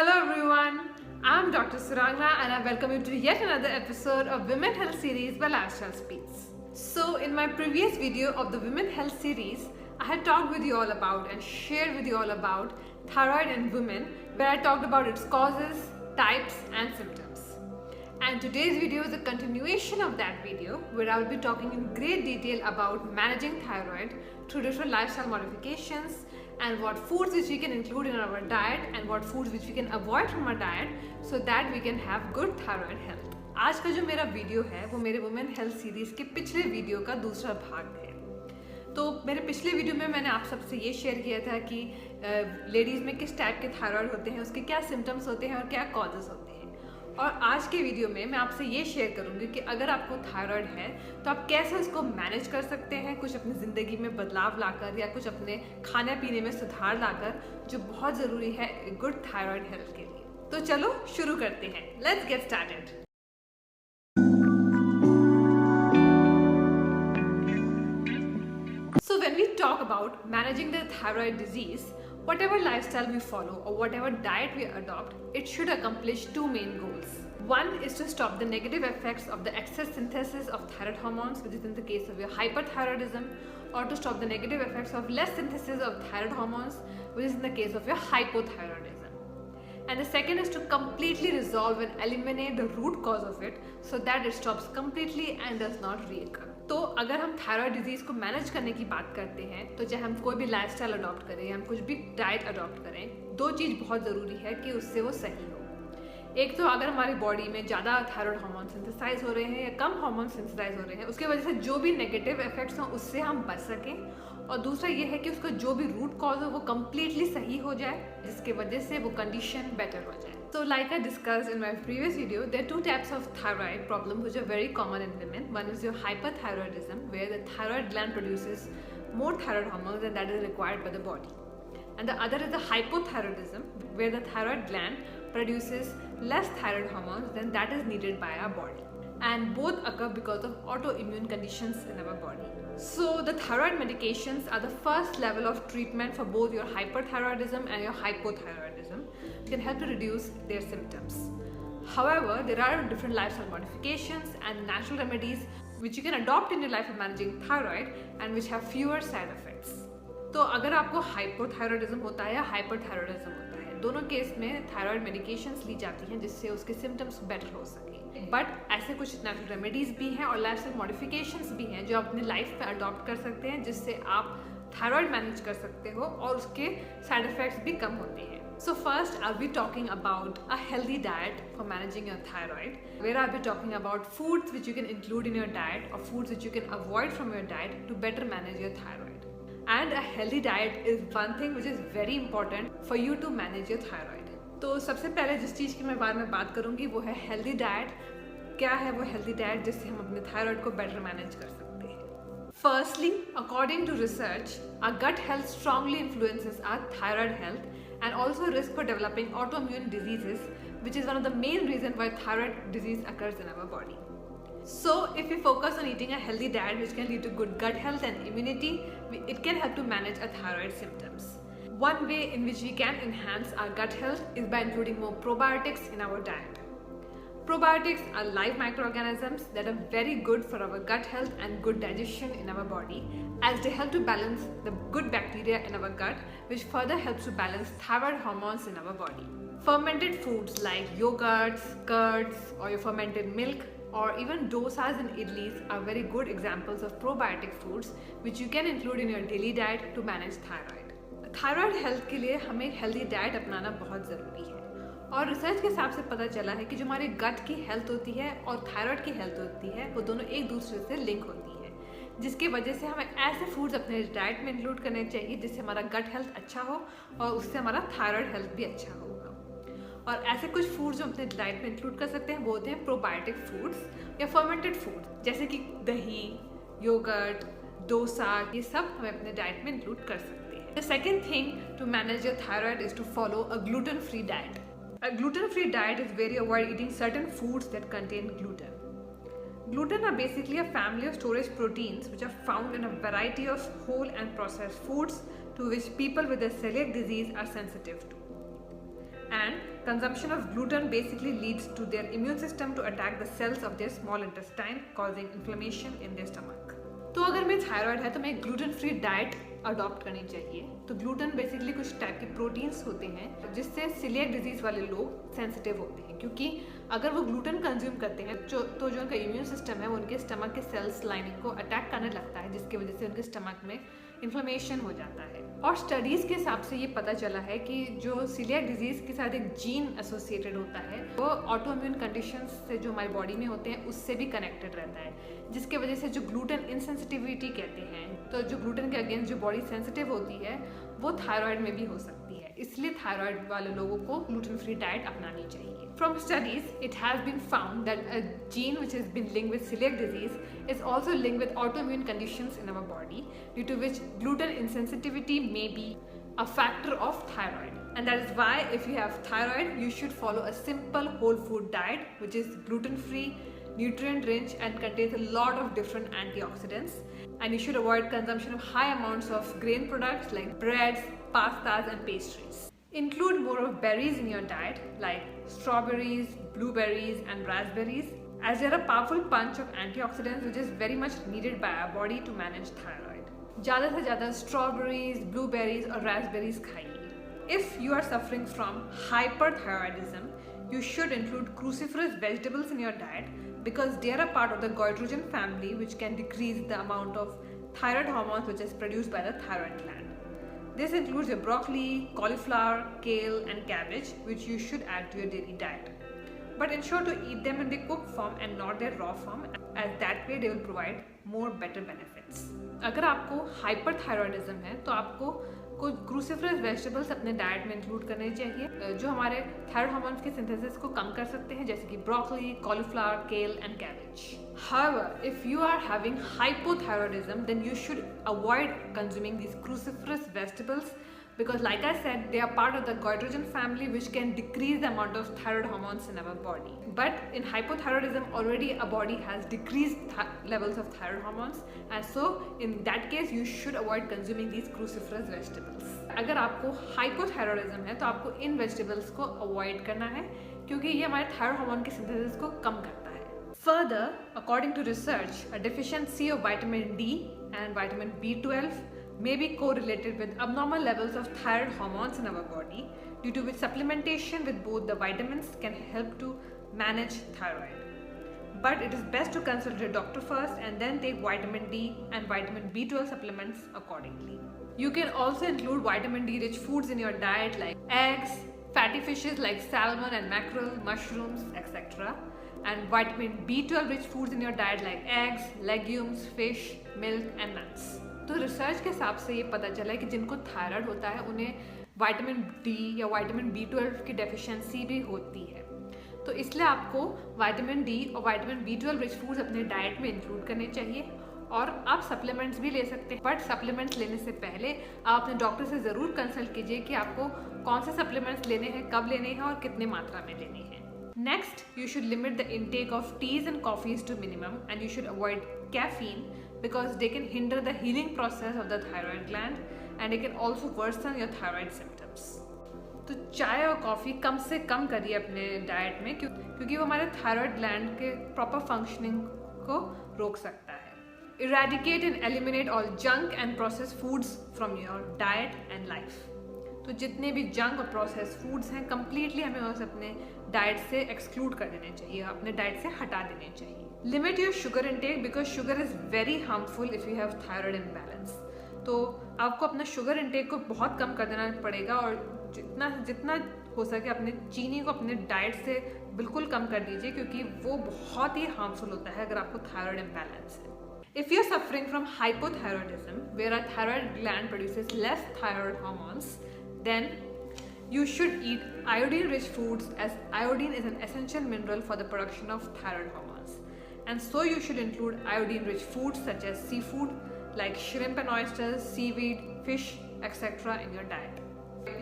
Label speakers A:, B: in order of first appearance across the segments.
A: Hello everyone, I'm Dr. Surangna and I welcome you to yet another episode of Women Health Series by Lifestyle Speaks. So in my previous video of the Women Health Series, I had talked with you all about and shared with you all about thyroid in women, where I talked about its causes, types and symptoms. And today's video is a continuation of that video where I will be talking in great detail about managing thyroid through different lifestyle modifications and what foods which we can include in our diet and what foods which we can avoid from our diet so that we can have good thyroid health. आज का जो मेरा video है वो मेरे women health series के पिछले video का दूसरा भाग है। तो मेरे पिछले वीडियो में मैंने आप सबसे ये शेयर किया था कि लेडीज़ में किस टाइप के थायराइड होते हैं, उसके क्या सिम्टम्स होते हैं और क्या कॉजेस होते हैं। और आज के वीडियो में मैं आपसे ये शेयर करूंगी कि अगर आपको थायराइड है तो आप कैसे उसको मैनेज कर सकते हैं, कुछ अपनी ज़िंदगी में बदलाव लाकर या कुछ अपने खाने पीने में सुधार लाकर, जो बहुत ज़रूरी है गुड थायराइड हेल्थ के लिए। तो चलो शुरू करते हैं, let's get started. So when we talk about managing the thyroid disease, whatever lifestyle we follow or whatever diet we adopt, it should accomplish two main goals. One is to stop the negative effects of the excess synthesis of thyroid hormones, which is in the case of your hyperthyroidism, or to stop the negative effects of less synthesis of thyroid hormones, which is in the case of your hypothyroidism. And the second is to completely resolve and eliminate the root cause of it so that it stops completely and does not reoccur. तो अगर हम thyroid disease को manage करने की बात करते हैं तो चाहे हम कोई भी लाइफस्टाइल अडॉप्ट करें या हम कुछ भी डाइट अडॉप्ट करें, दो चीज़ बहुत ज़रूरी है कि उससे वो सही हो। एक तो अगर हमारी बॉडी में ज़्यादा थायराइड हार्मोन सिंथेसाइज हो रहे हैं या कम हार्मोन सिंथेसाइज हो रहे हैं, उसकी वजह से जो भी नेगेटिव इफेक्ट्स हों उससे हम बच सकें। और दूसरा ये है कि उसका जो भी रूट कॉज हो वो कम्प्लीटली सही हो जाए, जिसके वजह से वो कंडीशन बेटर हो जाए। So like I discussed in my previous video, there are two types of thyroid problems which are very common in women. One is your hyperthyroidism, where the thyroid gland produces more thyroid hormones than that is required by the body. And the other is the hypothyroidism, where the thyroid gland produces less thyroid hormones than that is needed by our body. And both occur because of autoimmune conditions in our body. So the thyroid medications are the first level of treatment for both your hyperthyroidism and your hypothyroidism. It can help to reduce their symptoms. However, there are different lifestyle modifications and natural remedies which you can adopt in your life of managing thyroid and which have fewer side effects. तो अगर आपको hypothyroidism होता है या hyperthyroidism होता है, दोनों case में थायराइड मेडिकेशंस ली जाती हैं जिससे उसके सिम्टम्स बेटर हो सके। बट ऐसे कुछ नेचुरल रेमेडीज भी हैं और लाइफस्टाइल मॉडिफिकेशंस भी हैं जो आप अपनी लाइफ में अडॉप्ट कर सकते हैं, जिससे आप थायराइड मैनेज कर सकते हो और उसके साइड इफेक्ट्स भी कम होते हैं। So first I'll be talking about a healthy diet for managing your thyroid, where I'll be talking about foods which you can include in your diet or foods which you can avoid from your diet to better manage your thyroid. And a healthy diet is one thing which is very important for you to manage your thyroid. तो सबसे पहले जिस चीज़ की मैं बारे में बात करूँगी वो है हेल्दी डाइट। क्या है वो हेल्दी डाइट जिससे हम अपने थायराइड को बेटर मैनेज कर सकते हैं? Firstly, according to research, our gut health strongly influences our thyroid health and also risk for developing autoimmune diseases, which is one of the main reasons why thyroid disease occurs in our body. So if we focus on eating a healthy diet which can lead to good gut health and immunity, it can help to manage our thyroid symptoms. One way in which we can enhance our gut health is by including more probiotics in our diet. Probiotics are live microorganisms that are very good for our gut health and good digestion in our body, as they help to balance the good bacteria in our gut, which further helps to balance thyroid hormones in our body. Fermented foods like yogurts, curds, or your fermented milk, or even dosas and idlis are very good examples of probiotic foods which you can include in your daily diet to manage thyroid. Thyroid health के लिए हमें healthy diet अपनाना बहुत ज़रूरी है और research के हिसाब से पता चला है कि जो हमारे गट की हेल्थ होती है और थायराइड की हेल्थ होती है वो दोनों एक दूसरे से लिंक होती है, जिसकी वजह से हमें ऐसे फूड्स अपने डाइट में इंक्लूड करने चाहिए जिससे हमारा गट हेल्थ अच्छा हो और उससे हमारा थायराइड हेल्थ भी अच्छा होगा। और ऐसे कुछ फूड्स जो अपने डाइट में इंक्लूड कर सकते हैं वो होते हैं प्रोबायोटिक फूड्स या फर्मेंटेड फूड्स, जैसे कि दही, योगर्ट, डोसा, ये सब हमें अपने डाइट में इंक्लूड कर सकते हैं। The second thing to manage your thyroid is to follow a gluten-free diet. A gluten-free diet is where you avoid eating certain foods that contain gluten. Gluten are basically a family of storage proteins which are found in a variety of whole and processed foods to which people with a celiac disease are sensitive to. and consumption of gluten basically leads to their immune system to attack the cells of their small intestine, causing inflammation in their stomach. तो अगर मैं thyroid है तो मैं gluten free diet adopt करनी चाहिए। तो gluten basically कुछ टाइप के प्रोटीन्स होते हैं जिससे सीलिएक डिजीज वाले लोग सेंसिटिव होते हैं, क्योंकि अगर वो ग्लूटेन कंज्यूम करते हैं तो जो उनका इम्यून सिस्टम है वो उनके स्टमक के सेल्स लाइनिंग को अटैक करने लगता है, जिसकी वजह से उनके स्टमक में इन्फ्लेमेशन हो जाता है। और स्टडीज़ के हिसाब से ये पता चला है कि जो सीलिएक डिजीज़ के साथ एक जीन एसोसिएटेड होता है वो ऑटो इम्यून कंडीशंस से जो हमारी बॉडी में होते हैं उससे भी कनेक्टेड रहता है, जिसके वजह से जो ग्लूटेन इनसेंसिटिविटी कहते हैं, तो जो ग्लूटेन के अगेंस्ट जो बॉडी सेंसिटिव होती है वो थायराइड में भी हो सकती है। इसलिए थायराइड वाले लोगों को ग्लूटेन फ्री डाइट अपनानी चाहिए। From studies, it has been found that a gene which has been linked with celiac disease is also linked with autoimmune conditions in our body, due to which gluten insensitivity may be a factor of thyroid. And that is why if you have thyroid, you should follow a simple whole food diet which is gluten free, nutrient rich and contains a lot of different antioxidants. And you should avoid consumption of high amounts of grain products like breads, pastas and pastries. Include more of berries in your diet like strawberries, blueberries and raspberries, as they are a powerful punch of antioxidants which is very much needed by our body to manage thyroid. ज़्यादा से ज़्यादा strawberries, blueberries और raspberries खाइए। If you are suffering from hyperthyroidism, you should include cruciferous vegetables in your diet because they are a part of the goitrogen family, which can decrease the amount of thyroid hormones which is produced by the thyroid gland. This includes your broccoli, cauliflower, kale and cabbage, which you should add to your daily diet. But ensure to eat them in the cooked form and not their raw form, as that way they will provide more better benefits. अगर आपको hyperthyroidism है तो आपको कुछ cruciferous vegetables अपने diet में include करने चाहिए जो हमारे थायराइड हार्मोन्स के सिंथेसिस को कम कर सकते हैं, जैसे कि ब्रोकली, कॉलीफ्लावर, केल and cabbage. However, if you are having hypothyroidism, then you should avoid consuming these cruciferous vegetables because, like I said, they are part of the goitrogen family, which can decrease the amount of thyroid hormones in our body. But in hypothyroidism, already our body has decreased levels of thyroid hormones, and so in that case, you should avoid consuming these cruciferous vegetables. अगर आपको hypothyroidism है तो आपको इन vegetables को avoid करना है क्योंकि ये हमारे thyroid hormone के synthesis को कम करता है। Further, according to research, a deficiency of vitamin D and vitamin B12 may be correlated with abnormal levels of thyroid hormones in our body, due to which supplementation with both the vitamins can help to manage thyroid. But it is best to consult your doctor first and then take vitamin D and vitamin B12 supplements accordingly. You can also include vitamin D rich foods in your diet like eggs, fatty fishes like salmon and mackerel, mushrooms, etc. And vitamin B12 rich foods in your diet like eggs, legumes, fish, milk and nuts. तो research के हिसाब से ये पता चला है कि जिनको थायराइड होता है उन्हें विटामिन डी या विटामिन B12 की डेफिशिएंसी भी होती है, तो इसलिए आपको विटामिन डी और विटामिन B12 रिच फूड्स अपने डाइट में इंक्लूड करने चाहिए। और आप सप्लीमेंट्स भी ले सकते हैं, बट सप्लीमेंट्स लेने से पहले आप अपने डॉक्टर से ज़रूर कंसल्ट कीजिए कि आपको कौन से सप्लीमेंट्स लेने हैं, कब लेने हैं और कितने मात्रा में लेने हैं। Next, you should limit the intake of teas and coffees to minimum, and you should avoid caffeine because they can hinder the healing process of the thyroid gland and it can also worsen your thyroid symptoms. तो चाय और coffee कम से कम करिए अपने diet में क्योंकि वो हमारे थायराइड ग्लैंड के प्रॉपर फंक्शनिंग को रोक सकता है। Eradicate and eliminate all junk and processed foods from your diet and life. तो जितने भी जंक और प्रोसेस फूड्स हैं कम्प्लीटली हमें उसे अपने डाइट से एक्सक्लूड कर देने चाहिए, अपने डाइट से हटा देने चाहिए। Limit your sugar intake because sugar is very harmful if you have thyroid imbalance. तो आपको अपना शुगर इनटेक को बहुत कम कर देना पड़ेगा और जितना हो सके अपने चीनी को अपने डाइट से बिल्कुल कम कर दीजिए क्योंकि वो बहुत ही हार्मफुल होता है अगर आपको थायराइड इम्बैलेंस है। If you're suffering from hypothyroidism, where our thyroid gland produces less thyroid hormones, then you should eat iodine-rich foods as iodine is an essential mineral for the production of thyroid hormones. And so you should include iodine-rich foods such as seafood like shrimp and oysters, seaweed, fish, etc. in your diet.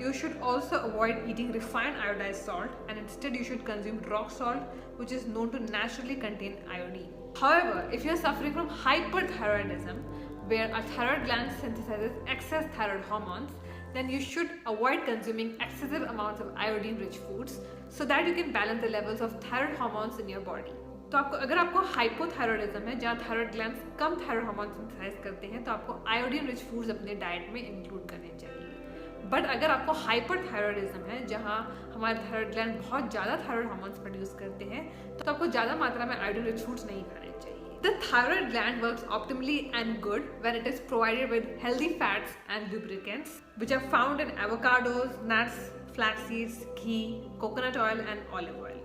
A: You should also avoid eating refined iodized salt and instead you should consume rock salt, which is known to naturally contain iodine. However, if you are suffering from hyperthyroidism, where our thyroid gland synthesizes excess thyroid hormones, then you should avoid consuming excessive amounts of iodine-rich foods so that you can balance the levels of thyroid hormones in your body. तो अगर आपको hypothyroidism है, जहाँ thyroid glands कम thyroid hormone synthesise करते हैं, तो आपको iodine rich foods अपने डाइट में इंक्लूड करने चाहिए। बट अगर आपको हाइपरथायरॉयडिज्म है, जहाँ हमारे थायराइड ग्लैंड बहुत ज़्यादा थायराइड हार्मोन्स प्रोड्यूस करते हैं, तो आपको ज़्यादा मात्रा में आयोडीन रिच फूड्स नहीं खाने चाहिए। The thyroid gland works optimally and good when it is provided with healthy fats and lubricants, which are found in avocados, nuts, flax seeds, ghee, coconut oil, and olive oil.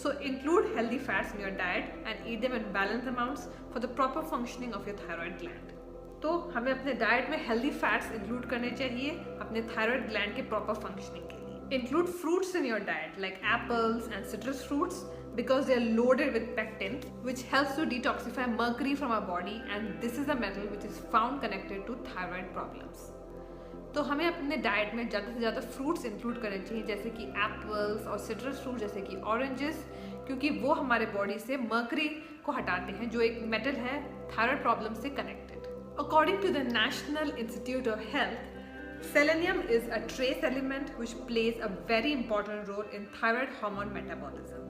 A: So include healthy fats in your diet and eat them in balanced amounts for the proper functioning of your thyroid gland. तो हमें अपने diet में healthy fats include करने चाहिए अपने thyroid gland के proper functioning के लिए। Include fruits in your diet like apples and citrus fruits because they are loaded with pectin, which helps to detoxify mercury from our body, and this is a metal which is found connected to thyroid problems. तो हमें अपने diet में ज़्यादा से ज़्यादा fruits include करने चाहिए, जैसे कि एप्पल्स और सिट्रस फ्रूट जैसे कि ऑरेंजेस, क्योंकि वो हमारे बॉडी से मर्करी को हटाते हैं, जो एक मेटल है थायराइड प्रॉब्लम से connected. According to the National Institute of Health, selenium is a trace element which plays a very important role in thyroid hormone metabolism.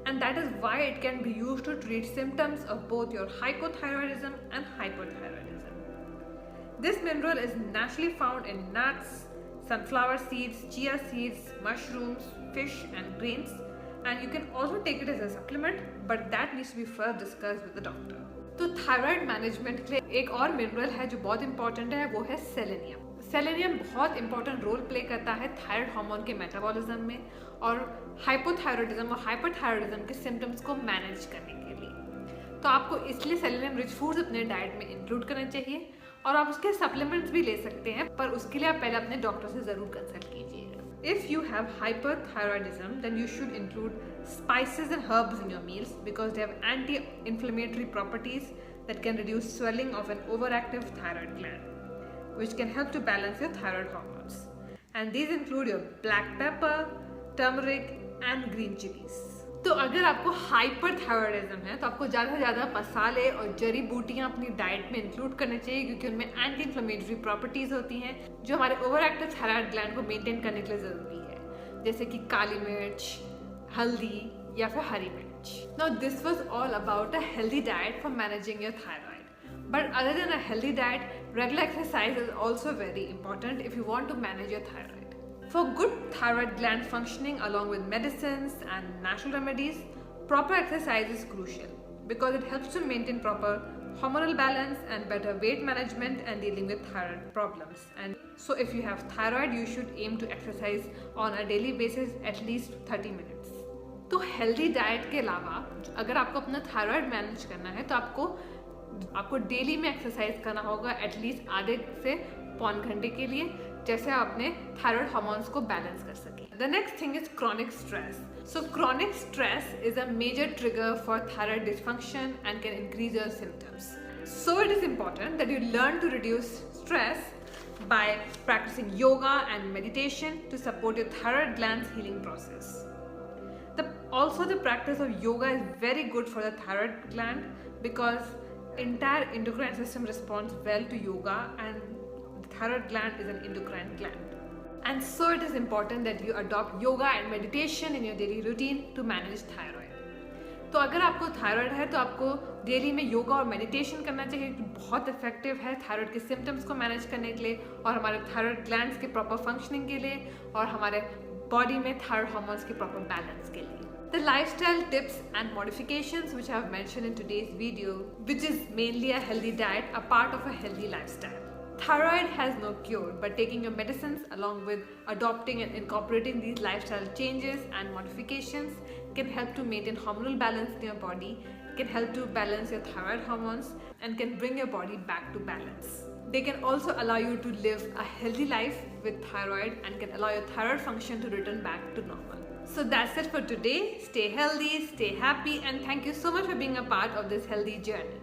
A: And that is why it can be used to treat symptoms of both your hypothyroidism and hyperthyroidism. This mineral is naturally found in nuts, sunflower seeds, chia seeds, mushrooms, fish and grains, and you can also take it as a supplement, but that needs to be first discussed with the doctor. तो thyroid management के लिए एक और mineral है जो बहुत important है, वो है सेलेनियम। सेलेनियम बहुत इंपॉर्टेंट रोल प्ले करता है थायराइड हार्मोन के मेटाबॉलिज्म में और हाइपोथायरॉयडिज्म और हाइपरथायरॉयडिज्म के सिम्टम्स को मैनेज करने के लिए। तो आपको इसलिए सेलेनियम रिच फूड्स अपने डाइट में इंक्लूड करना चाहिए और आप उसके सप्लीमेंट्स भी ले सकते हैं, पर उसके लिए आप पहले अपने डॉक्टर से ज़रूर कंसल्ट कीजिएगा। If you have hyperthyroidism, then you should include spices and herbs in your meals because they have anti-inflammatory properties that can reduce swelling of an overactive thyroid gland, which can help to balance your thyroid hormones. And these include your black pepper, turmeric and green chilies. तो अगर आपको hyperthyroidism है तो आपको ज़्यादा से ज़्यादा मसाले और जड़ी बूटियाँ अपनी डाइट में इंक्लूड करने चाहिए, क्योंकि उनमें एंटी इन्फ्लेमेटरी प्रॉपर्टीज़ होती हैं जो हमारे ओवरएक्टिव थायराइड ग्लैंड को मेंटेन करने के लिए ज़रूरी है, जैसे कि काली मिर्च, हल्दी या फिर हरी मिर्च। Now this was all about a healthy diet for managing your thyroid, but other than a healthy diet, regular exercise is also very important if you want to manage your thyroid. For good thyroid gland functioning along with medicines and natural remedies, proper exercise is crucial because it helps to maintain proper hormonal balance and better weight management and dealing with thyroid problems. And so if you have thyroid, you should aim to exercise on a daily basis at least 30 minutes. तो healthy diet के अलावा अगर आपको अपना thyroid manage करना है तो आपको डेली में एक्सरसाइज करना होगा एटलीस्ट आधे से पौन घंटे के लिए, जैसे आप अपने थायराइड हार्मोन्स को बैलेंस कर सकें. The next thing is chronic stress. So chronic stress is a major trigger for thyroid dysfunction and can increase your symptoms. So it is important that you learn to reduce stress by practicing yoga and meditation to support your thyroid gland's healing process. Also, the practice of yoga is very good for the thyroid gland because entire endocrine system responds well to yoga, and the thyroid gland is an endocrine gland. And so it is important that you adopt yoga and meditation in your daily routine to manage thyroid. तो अगर आपको thyroid है तो आपको daily में योगा और meditation करना चाहिए, जो बहुत इफेक्टिव है थायराइड के सिम्टम्स को मैनेज करने के लिए और हमारे थायराइड ग्लैंड्स के प्रॉपर फंक्शनिंग के लिए और हमारे बॉडी में थायराइड हार्मोन्स के प्रॉपर बैलेंस के लिए. The lifestyle tips and modifications which I have mentioned in today's video, which is mainly a healthy diet, are part of a healthy lifestyle. Thyroid has no cure, but taking your medicines along with adopting and incorporating these lifestyle changes and modifications can help to maintain hormonal balance in your body, can help to balance your thyroid hormones, and can bring your body back to balance. They can also allow you to live a healthy life with thyroid and can allow your thyroid function to return back to normal. So that's it for today. Stay healthy, stay happy, and thank you so much for being a part of this healthy journey.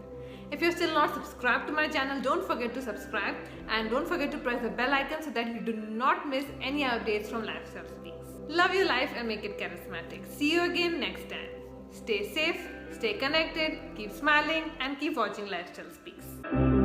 A: If you're still not subscribed to my channel, don't forget to subscribe and don't forget to press the bell icon so that you do not miss any updates from Lifestyle Speaks. Love your life and make it charismatic. See you again next time. Stay safe, stay connected, keep smiling, and keep watching Lifestyle Speaks.